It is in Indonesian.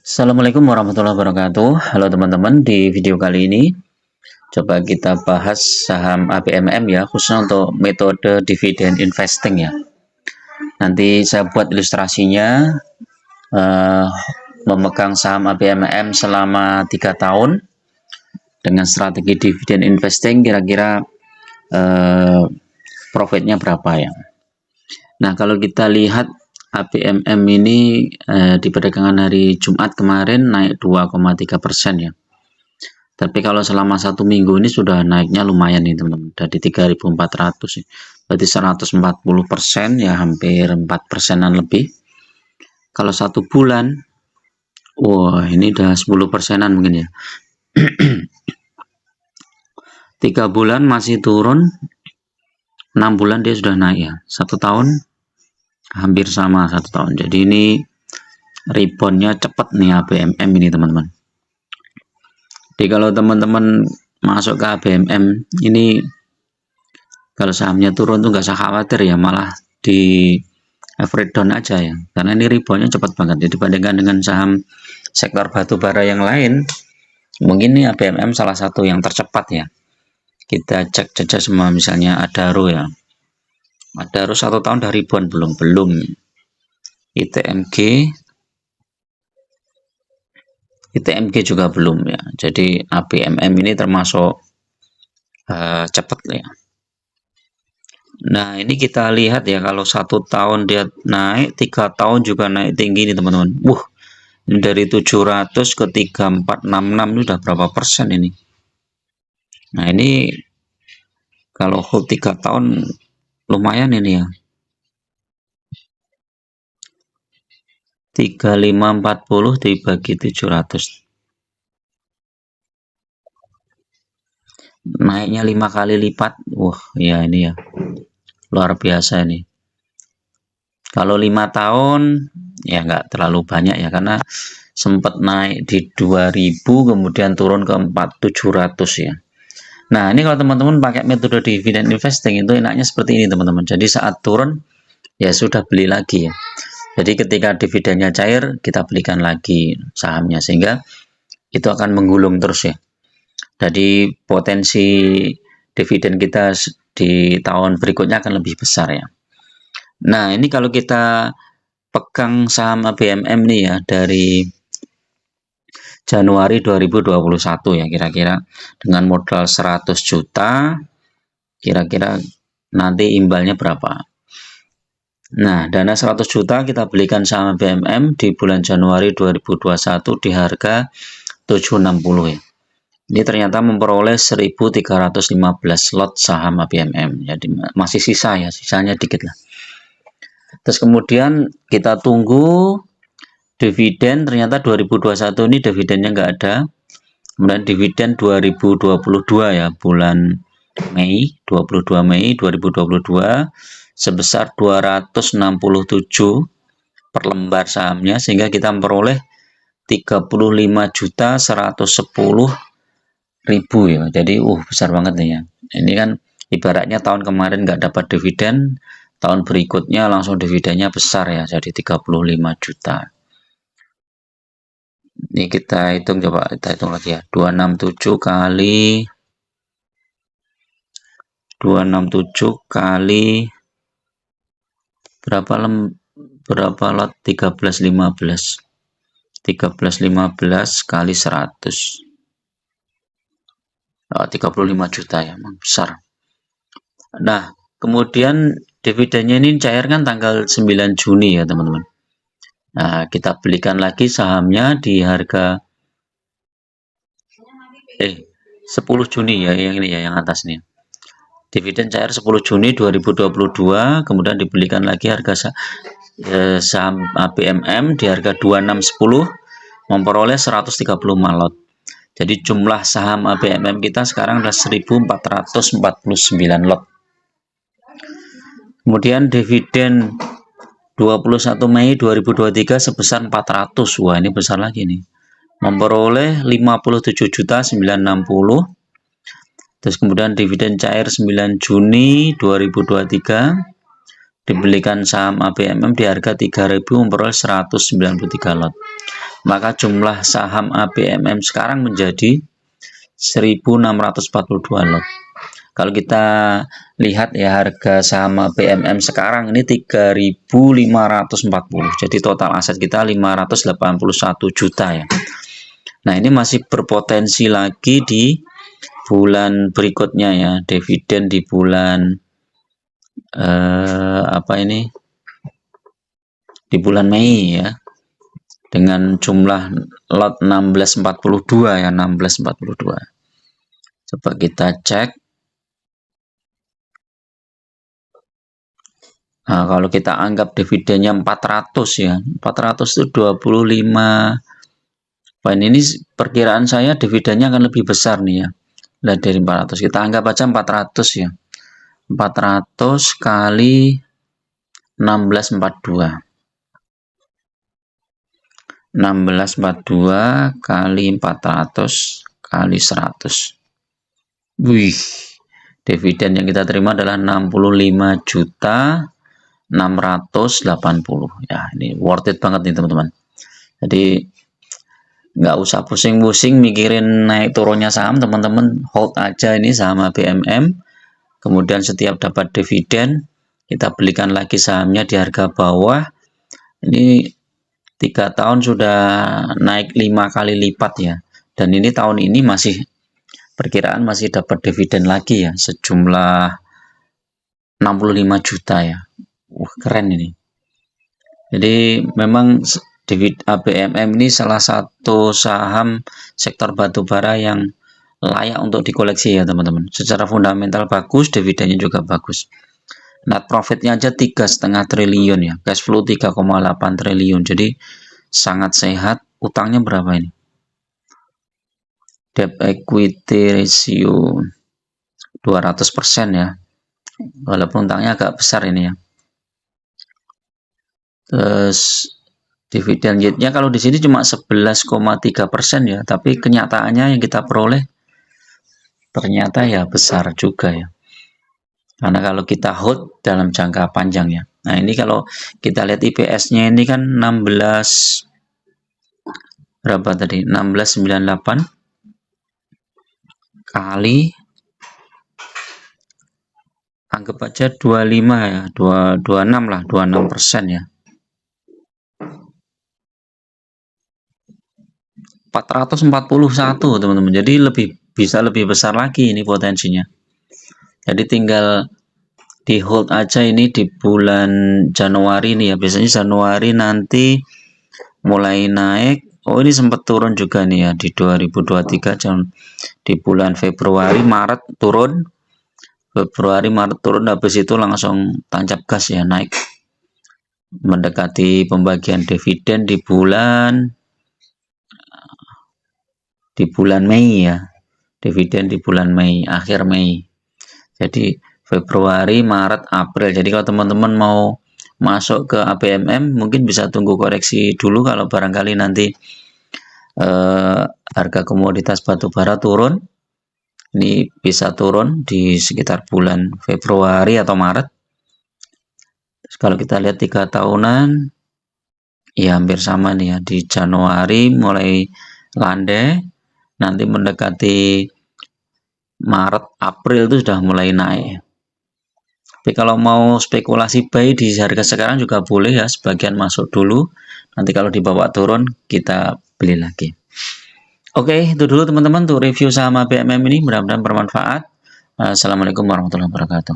Assalamualaikum warahmatullahi wabarakatuh. Halo teman-teman, di video kali ini coba kita bahas saham ABMM ya, khususnya untuk metode dividen investing ya. Nanti saya buat ilustrasinya, memegang saham ABMM selama 3 tahun dengan strategi dividen investing, kira-kira profitnya berapa ya. Nah, kalau kita lihat ABMM ini di perdagangan hari Jumat kemarin naik 2,3% ya. Tapi kalau selama 1 minggu ini sudah naiknya lumayan nih teman-teman, dari 3.400 ya. Berarti 140% ya, hampir 4%-an lebih. Kalau 1 bulan, wah ini udah 10%-an mungkin ya. 3 bulan masih turun, 6 bulan dia sudah naik ya. 1 tahun hampir sama 1 tahun. Jadi ini reboundnya cepat nih ABMM ini teman-teman. Jadi kalau teman-teman masuk ke ABMM ini, kalau sahamnya turun tuh nggak usah khawatir ya, malah di average down aja ya, karena ini reboundnya cepat banget. Jadi dibandingkan dengan saham sektor batubara yang lain, mungkin ini ABMM salah satu yang tercepat ya. Kita cek saja semua, misalnya Adaro ya, Adaro 1 tahun dari rebound belum ITMG juga belum ya. Jadi ABMM ini termasuk cepat ya. Nah ini kita lihat ya, kalau 1 tahun dia naik, 3 tahun juga naik tinggi nih teman-teman. Ini dari 700 ke 3466 ini udah berapa persen ini. Nah ini kalau hold 3 tahun lumayan ini ya. 3540 dibagi 700, naiknya 5 kali lipat. Wah ya ini ya, luar biasa ini. Kalau 5 tahun ya nggak terlalu banyak ya, karena sempat naik di 2000 kemudian turun ke 4700 ya. Nah ini kalau teman-teman pakai metode dividen investing itu enaknya seperti ini teman-teman. Jadi saat turun ya sudah beli lagi ya. Jadi ketika dividennya cair, kita belikan lagi sahamnya, sehingga itu akan menggulung terus ya. Jadi potensi dividen kita di tahun berikutnya akan lebih besar ya. Nah ini kalau kita pegang saham ABMM nih ya, dari Januari 2021 ya, kira-kira dengan modal 100 juta, kira-kira nanti imbalnya berapa. Nah, dana 100 juta kita belikan saham ABMM di bulan Januari 2021 di harga 760 ya. Ini ternyata memperoleh 1315 lot saham ABMM. Jadi masih sisa ya, sisanya dikit lah. Terus kemudian kita tunggu dividen, ternyata 2021 ini dividennya nggak ada. Kemudian dividen 2022 ya, bulan Mei, 22 Mei 2022 sebesar 267 per lembar sahamnya, sehingga kita memperoleh 35.110.000 ya. Jadi besar banget nih ya. Ini kan ibaratnya tahun kemarin nggak dapat dividen, tahun berikutnya langsung dividennya besar ya, jadi 35 juta. Ini kita hitung, coba kita hitung lagi ya. 267 kali berapa lot? 1315 kali 100, 35 juta ya, memang besar. Nah kemudian dividennya ini cairkan tanggal 9 Juni ya teman-teman. Nah kita belikan lagi sahamnya di harga 10 Juni ya, yang ini ya, yang atas nih. Dividen cair 10 Juni 2022, kemudian dibelikan lagi harga saham ABMM di harga 2610, memperoleh 130 lot. Jadi jumlah saham ABMM kita sekarang adalah 1449 lot. Kemudian dividen 21 Mei 2023 sebesar 400. Wah ini besar lagi nih, memperoleh 57.960. Terus kemudian dividen cair 9 Juni 2023, dibelikan saham ABMM di harga 3.000, memperoleh 193 lot. maka jumlah saham ABMM sekarang menjadi 1642 lot. Kalau kita lihat ya, harga saham BMM sekarang ini 3.540. Jadi total aset kita 581 juta ya. Nah, ini masih berpotensi lagi di bulan berikutnya ya. Dividen di bulan di bulan Mei ya. Dengan jumlah lot 1642 ya, 1642. Coba kita cek. Nah, kalau kita anggap dividennya 400 ya, 400 itu 25 poin. Ini perkiraan saya dividennya akan lebih besar nih ya. Lihat dari 400, kita anggap aja 400 ya. 400 kali 1642. 1642 kali 400 kali 100. Wih, dividen yang kita terima adalah 65 juta 680 ya. Ini worth it banget nih teman-teman. Jadi nggak usah pusing-pusing mikirin naik turunnya saham, teman-teman hold aja ini saham ABMM. Kemudian setiap dapat dividen kita belikan lagi sahamnya di harga bawah. Ini 3 tahun sudah naik 5 kali lipat ya. Dan ini tahun ini masih perkiraan masih dapat dividen lagi ya, sejumlah 65 juta ya. Keren ini. Jadi memang ABMM ini salah satu saham sektor batubara yang layak untuk dikoleksi ya teman-teman. Secara fundamental bagus, dividennya juga bagus. Net profitnya aja 3,5 triliun ya, cash flow 3,8 triliun. Jadi sangat sehat. Utangnya berapa ini? Debt equity ratio 200% ya. Walaupun utangnya agak besar ini ya. Terus dividen yieldnya kalau di sini cuma 11,3% ya, tapi kenyataannya yang kita peroleh ternyata ya besar juga ya. Karena kalau kita hold dalam jangka panjang ya. Nah, ini kalau kita lihat IPS-nya ini kan 16 berapa tadi? 1698 kali anggap aja 25 ya, 26 lah, 26% ya. 441 teman-teman. Jadi bisa lebih besar lagi ini potensinya. Jadi tinggal di hold aja ini di bulan Januari nih ya. Biasanya Januari nanti mulai naik. Oh, ini sempat turun juga nih ya di 2023 di bulan Februari, Maret turun. Februari, Maret turun, habis itu langsung tancap gas ya, naik. Mendekati pembagian dividen di bulan Mei ya, dividen di bulan Mei, akhir Mei. Jadi Februari, Maret, April. Jadi kalau teman-teman mau masuk ke ABMM mungkin bisa tunggu koreksi dulu kalau barangkali nanti harga komoditas batubara turun. Ini bisa turun di sekitar bulan Februari atau Maret. Terus kalau kita lihat 3 tahunan ya hampir sama nih ya, di Januari mulai landai. Nanti mendekati Maret, April itu sudah mulai naik. Tapi kalau mau spekulasi buy di harga sekarang juga boleh ya, sebagian masuk dulu. Nanti kalau dibawa turun, kita beli lagi. Oke, itu dulu teman-teman untuk review saham ABMM ini. Mudah-mudahan bermanfaat. Assalamualaikum warahmatullahi wabarakatuh.